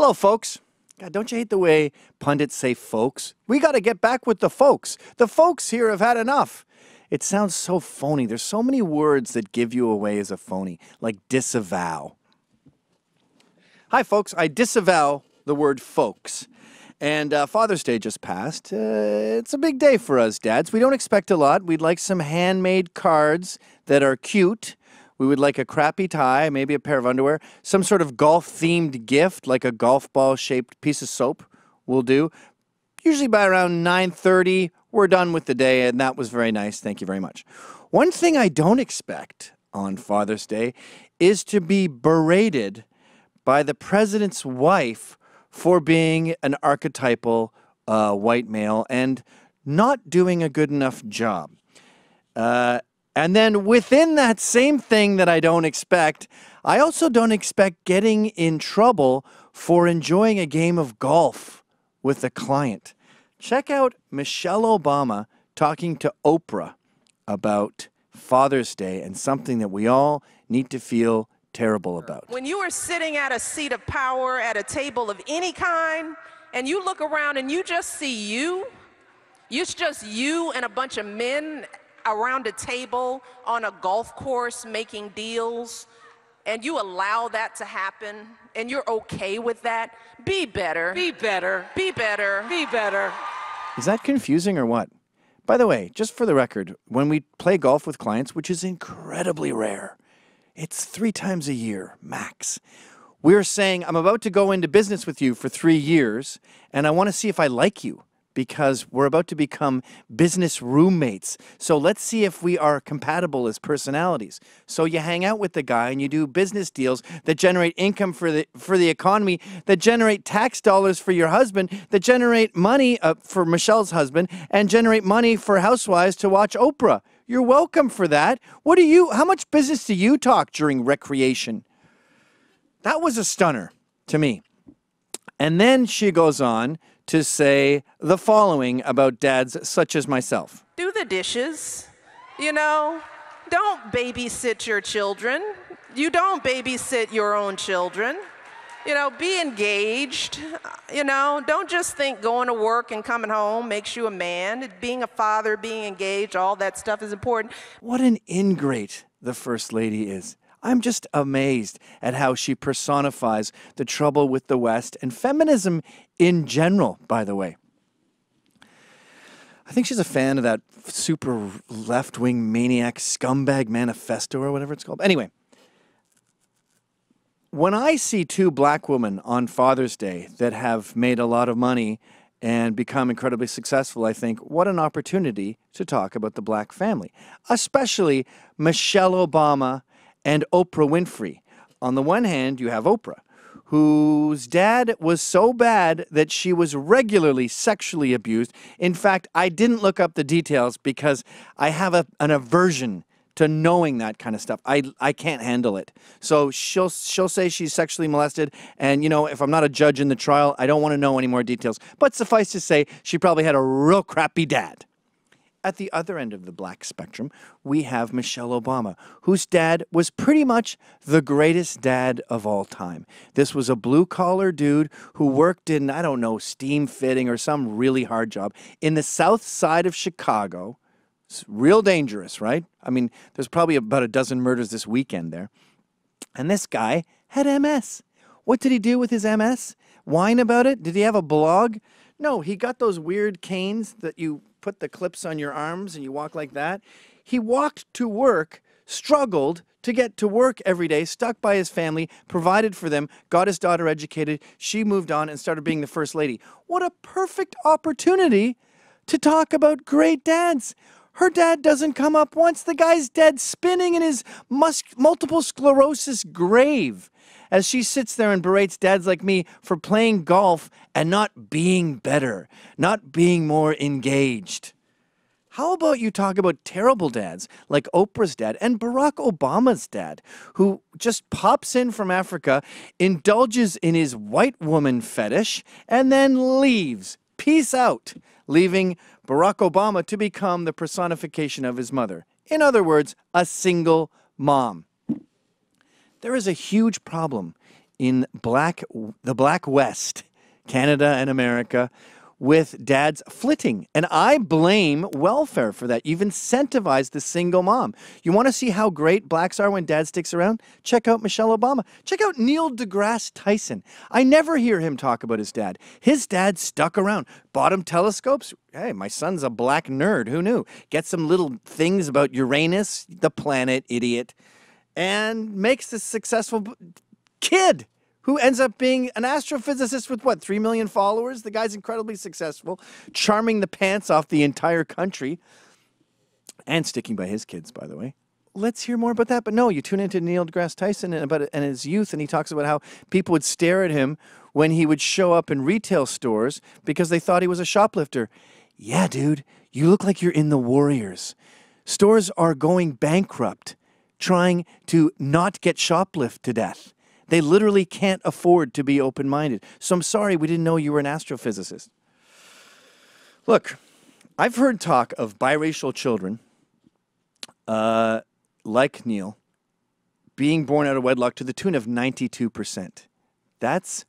Hello, folks. God, don't you hate the way pundits say folks? We got to get back with the folks. The folks here have had enough. It sounds so phony. There's so many words that give you away as a phony, like disavow. Hi, folks. I disavow the word folks. And Father's Day just passed. It's a big day for us dads. We don't expect a lot. We'd like some handmade cards that are cute. We would like a crappy tie, maybe a pair of underwear, some sort of golf-themed gift, like a golf ball-shaped piece of soap will do. Usually by around 9:30, we're done with the day, and that was very nice. Thank you very much. One thing I don't expect on Father's Day is to be berated by the president's wife for being an archetypal white male and not doing a good enough job. And then within that same thing that I don't expect, I also don't expect getting in trouble for enjoying a game of golf with a client. Check out Michelle Obama talking to Oprah about Father's Day and something that we all need to feel terrible about. When you are sitting at a seat of power at a table of any kind, and you look around and you just see you, it's just you and a bunch of men around a table on a golf course making deals, and you allow that to happen, and you're okay with that, be better. Be better. Be better. Be better. Is that confusing or what? By the way, just for the record, when we play golf with clients, which is incredibly rare, it's 3 times a year, max. We're saying, I'm about to go into business with you for 3 years, and I want to see if I like you, because we're about to become business roommates. So let's see if we are compatible as personalities. So you hang out with the guy and you do business deals that generate income for the economy, that generate tax dollars for your husband, that generate money for Michelle's husband, and generate money for housewives to watch Oprah. You're welcome for that. How much business do you talk during recreation? That was a stunner to me. And then she goes on to say the following about dads such as myself. Do the dishes, you know. Don't babysit your children. You don't babysit your own children. You know, be engaged, you know. Don't just think going to work and coming home makes you a man. Being a father, being engaged, all that stuff is important. What an ingrate the First Lady is. I'm just amazed at how she personifies the trouble with the West and feminism in general, by the way. I think she's a fan of that super left-wing maniac scumbag manifesto or whatever it's called. Anyway, when I see 2 black women on Father's Day that have made a lot of money and become incredibly successful, I think, what an opportunity to talk about the black family, especially Michelle Obama and Oprah Winfrey. On the one hand, you have Oprah, whose dad was so bad that she was regularly sexually abused. In fact, I didn't look up the details because I have an aversion to knowing that kind of stuff. I can't handle it. So she'll say she's sexually molested, and, you know, if I'm not a judge in the trial, I don't want to know any more details. But suffice to say, she probably had a real crappy dad. At the other end of the black spectrum, we have Michelle Obama, whose dad was pretty much the greatest dad of all time. This was a blue-collar dude who worked in, I don't know, steam fitting or some really hard job in the south side of Chicago. It's real dangerous, right? I mean, there's probably about a dozen murders this weekend there. And this guy had MS. What did he do with his MS? Whine about it? Did he have a blog? No, he got those weird canes that you put the clips on your arms and you walk like that. He walked to work, struggled to get to work every day, stuck by his family, provided for them, got his daughter educated. She moved on and started being the First Lady. What a perfect opportunity to talk about great dads. Her dad doesn't come up once. The guy's dead, spinning in his multiple sclerosis grave as she sits there and berates dads like me for playing golf and not being better, not being more engaged. How about you talk about terrible dads like Oprah's dad and Barack Obama's dad, who just pops in from Africa, indulges in his white woman fetish, and then leaves. Peace out, leaving Barack Obama to become the personification of his mother. In other words, a single mom. There is a huge problem in the Black West, Canada and America, with dads flitting. And I blame welfare for that. You've incentivized the single mom. You want to see how great blacks are when dad sticks around? Check out Michelle Obama. Check out Neil deGrasse Tyson. I never hear him talk about his dad. His dad stuck around, bought him telescopes. Hey, my son's a black nerd. Who knew? Get some little things about Uranus, the planet, idiot, and makes a successful kid who ends up being an astrophysicist with, what, 3 million followers? The guy's incredibly successful, charming the pants off the entire country, and sticking by his kids, by the way. Let's hear more about that. But no, you tune into Neil deGrasse Tyson and his youth, and he talks about how people would stare at him when he would show up in retail stores because they thought he was a shoplifter. Yeah, dude, you look like you're in the Warriors. Stores are going bankrupt, trying to not get shoplift to death. They literally can't afford to be open-minded. So I'm sorry we didn't know you were an astrophysicist. Look, I've heard talk of biracial children, like Neil, being born out of wedlock to the tune of 92%. That's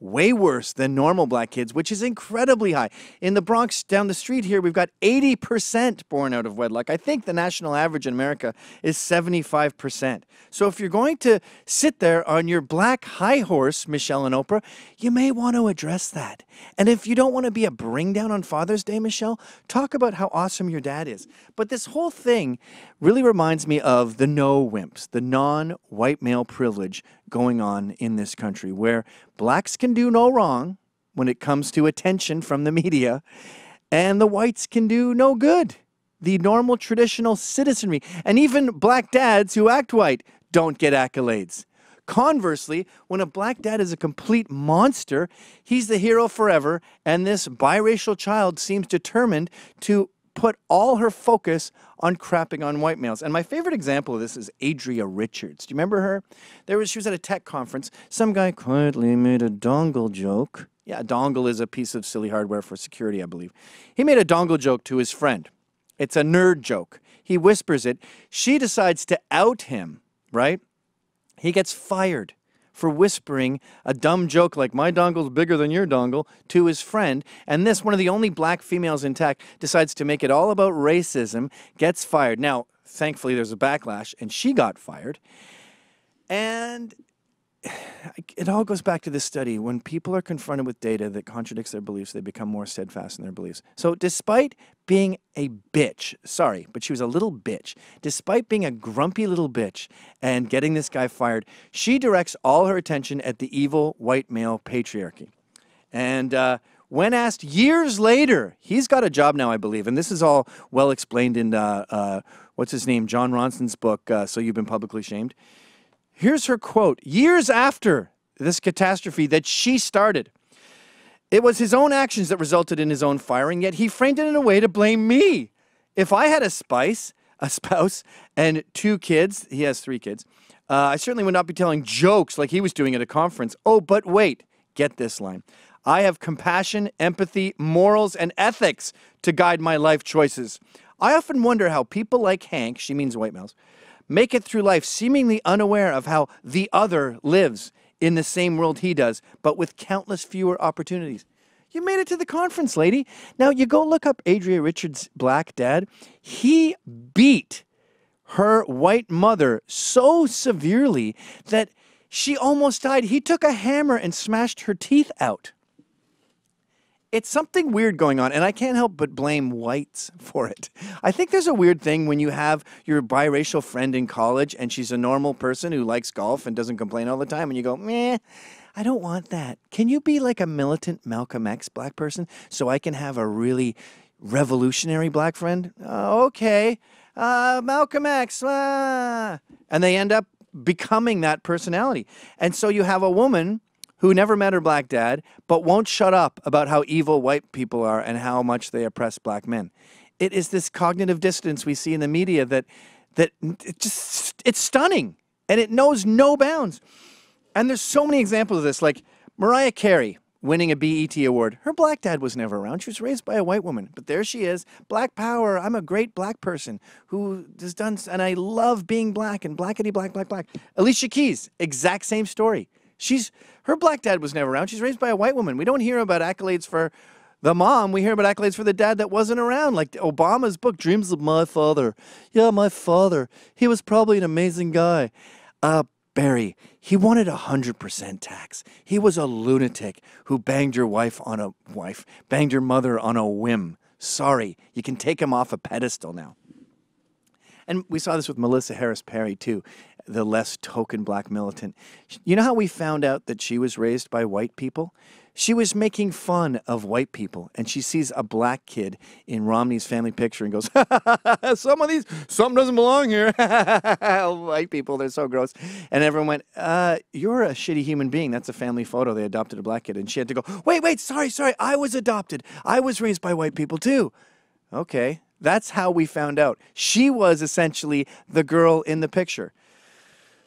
way worse than normal black kids, which is incredibly high. In the Bronx, down the street here, we've got 80% born out of wedlock. I think the national average in America is 75%. So if you're going to sit there on your black high horse, Michelle and Oprah, you may want to address that. And if you don't want to be a bring down on Father's Day, Michelle, talk about how awesome your dad is. But this whole thing really reminds me of the no wimps, the non-white male privilege going on in this country, where blacks can do no wrong when it comes to attention from the media, and the whites can do no good. The normal traditional citizenry, and even black dads who act white, don't get accolades. Conversely, when a black dad is a complete monster, he's the hero forever, and this biracial child seems determined to put all her focus on crapping on white males. And my favorite example of this is Adria Richards. Do you remember her? She was at a tech conference. Some guy quietly made a dongle joke. Yeah, a dongle is a piece of silly hardware for security, I believe. He made a dongle joke to his friend. It's a nerd joke. He whispers it. She decides to out him, right? He gets fired for whispering a dumb joke like, my dongle's bigger than your dongle, to his friend. And this, one of the only black females in tech, decides to make it all about racism, gets fired. Now, thankfully, there's a backlash, and she got fired. And it all goes back to this study. When people are confronted with data that contradicts their beliefs, they become more steadfast in their beliefs. So despite being a bitch, sorry, but she was a little bitch, despite being a grumpy little bitch and getting this guy fired, she directs all her attention at the evil white male patriarchy. And when asked years later, he's got a job now, I believe, and this is all well explained in, what's his name, John Ronson's book, So You've Been Publicly Shamed. Here's her quote, years after this catastrophe that she started. It was his own actions that resulted in his own firing, yet he framed it in a way to blame me. If I had a spouse, and 2 kids, he has 3 kids, I certainly would not be telling jokes like he was doing at a conference. Oh, but wait, get this line. I have compassion, empathy, morals, and ethics to guide my life choices. I often wonder how people like Hank, she means white males, make it through life seemingly unaware of how the other lives in the same world he does, but with countless fewer opportunities. You made it to the conference, lady. Now, you go look up Adria Richards' black dad. He beat her white mother so severely that she almost died. He took a hammer and smashed her teeth out. It's something weird going on, and I can't help but blame whites for it. I think there's a weird thing when you have your biracial friend in college and she's a normal person who likes golf and doesn't complain all the time, and you go, meh, I don't want that. Can you be like a militant Malcolm X black person so I can have a really revolutionary black friend? Okay, Malcolm X, and they end up becoming that personality. And so you have a woman who never met her black dad, but won't shut up about how evil white people are and how much they oppress black men. It is this cognitive dissonance we see in the media that it's stunning, and it knows no bounds. And there's so many examples of this, like Mariah Carey winning a BET award. Her black dad was never around. She was raised by a white woman, but there she is, black power. I'm a great black person who has done, and I love being black and blackety black, black, black. Alicia Keys, exact same story. Her black dad was never around. She's raised by a white woman. We don't hear about accolades for the mom. We hear about accolades for the dad that wasn't around, like Obama's book, Dreams of My Father. Yeah, my father. He was probably an amazing guy. Barry, he wanted 100% tax. He was a lunatic who banged your banged your mother on a whim. Sorry, you can take him off a pedestal now. And we saw this with Melissa Harris Perry, too, the less token black militant. You know how we found out that she was raised by white people? She was making fun of white people, and she sees a black kid in Romney's family picture and goes, something doesn't belong here. White people, they're so gross. And everyone went, you're a shitty human being. That's a family photo. They adopted a black kid. And she had to go, wait, sorry, I was adopted. I was raised by white people, too. Okay. That's how we found out. She was essentially the girl in the picture.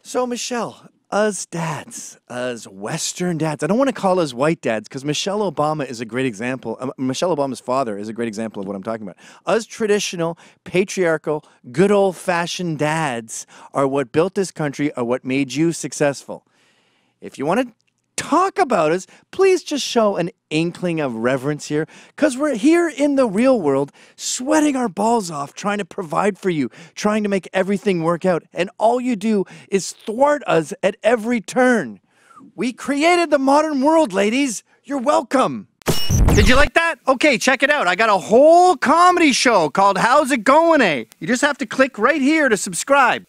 So, Michelle, us dads, us Western dads, I don't want to call us white dads because Michelle Obama is a great example. Michelle Obama's father is a great example of what I'm talking about. Us traditional, patriarchal, good old-fashioned dads are what built this country, are what made you successful. If you want to talk about us, please just show an inkling of reverence here, because we're here in the real world, sweating our balls off, trying to provide for you, trying to make everything work out, and all you do is thwart us at every turn. We created the modern world, ladies. You're welcome. Did you like that? Okay, check it out. I got a whole comedy show called How's It Going, Eh? You just have to click right here to subscribe.